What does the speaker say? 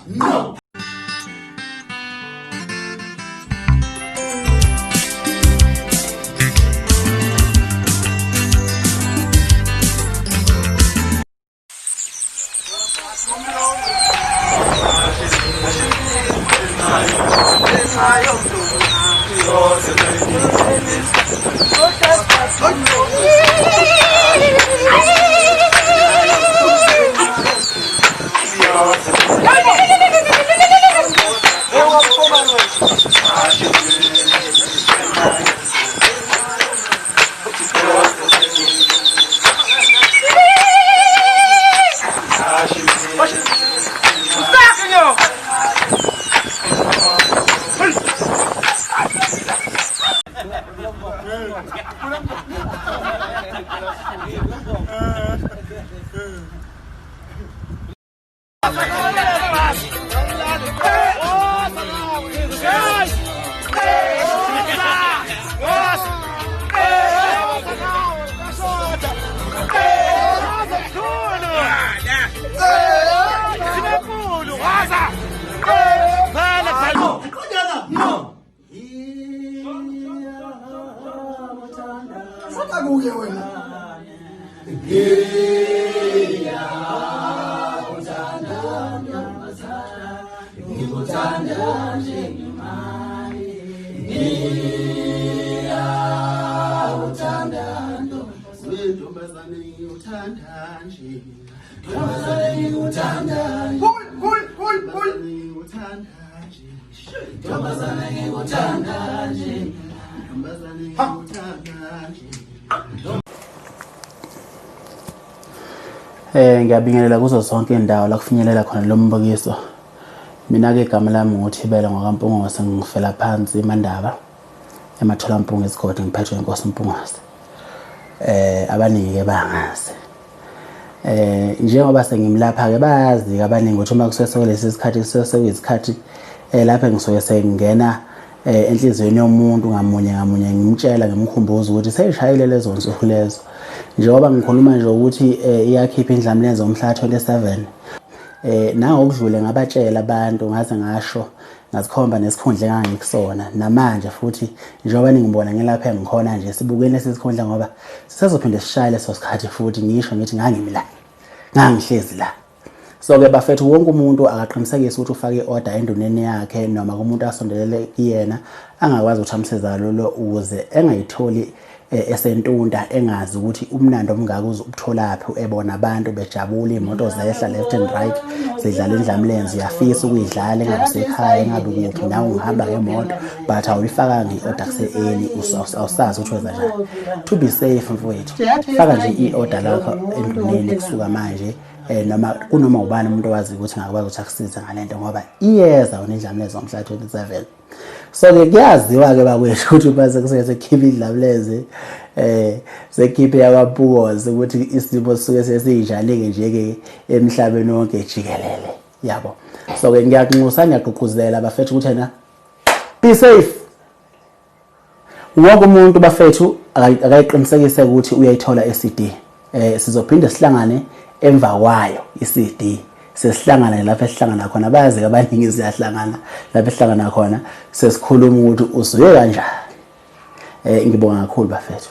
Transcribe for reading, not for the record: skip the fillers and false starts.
No. Ngiyabingelela kuzo zonke indawo la kufinyelela khona lo mbukiso. Mina ke igama lami nguThibela ngakaMpungose, ngifela phansi eMandaba eMatholampungwe esigodi, ngiphethwe inkosi Mpungose. Abaningi ke bangazi. Njengoba sengimlapha ke bayazi abaningi ukuthi uma kusesekulesi sikhathi seseyisikhathi lapha ngisuke sengena enhlizweni yomuntu ngamunye ngamunye, ngimtshela ngimkhumbuza ukuthi seyishayile lezo nsuku lezo. Njengoba ngikhuluma nje ukuthi iyakhipha indlamlenze omhla 27, nangokudlule ngabatshela abantu, ngaze ngasho ngazikhomba nesikhundla engangikusona, namanje futhi njengoba ningibona ngilapha ngikhona nje sibukene lesikhundla ngoba sisazophinde sishaye leso sikhathi futhi ngisho ngithi ngangimi la, ngangihlezi la. So ke bafethu, wonke umuntu akaqinisekise ukuthi ufake i-order enduneni yakhe noma kumuntu asondelele kuyena angakwazi ukuthi amsizalo lo ukuze engayitholi esentunda, engazi ukuthi umnando omngaka uzukutholaphi, ebona abantu bejabula, imoto zehla left and right zidlala indlamlenze, uyafisa ukuyidlala engasekhaya engabe kuphi nawe ungihamba ngemoto but awulifakanga i-order kuse-early, awusazi ukuthi wenza njani. To be safe mfowethu, faka nje i-order lakho enduneni kusuka manje, noma kunoma ubani umuntu owazi ukuthi ngakwazi ukuthi akusize ngalento ngoba iyeza wona indlamlenze ngomhla 27. So ke kuyaziwa ke bakwethu ukuthi base kusekhipha indlamlenze sekhiphe yakwaMpungose ukuthi isimo sisuke sesiyinjaleke nje ke emhlabeni wonke jikelele, yabo. So ke ngiyakunxusa, ngiyagqugquzela bafethu ukuthi yena be safe. Wonke umuntu bafethu akayiqinisekise ukuthi uyayithola i-CD. Sizophinde sihlangane emva kwayo i-CD, sesihlangana lapha esihlangana khona. Bayazi ke abaningi siyahlangana lapha esihlangana khona, sesikhuluma ukuthi usuye kanjani. Ngibonga kakhulu bafethu.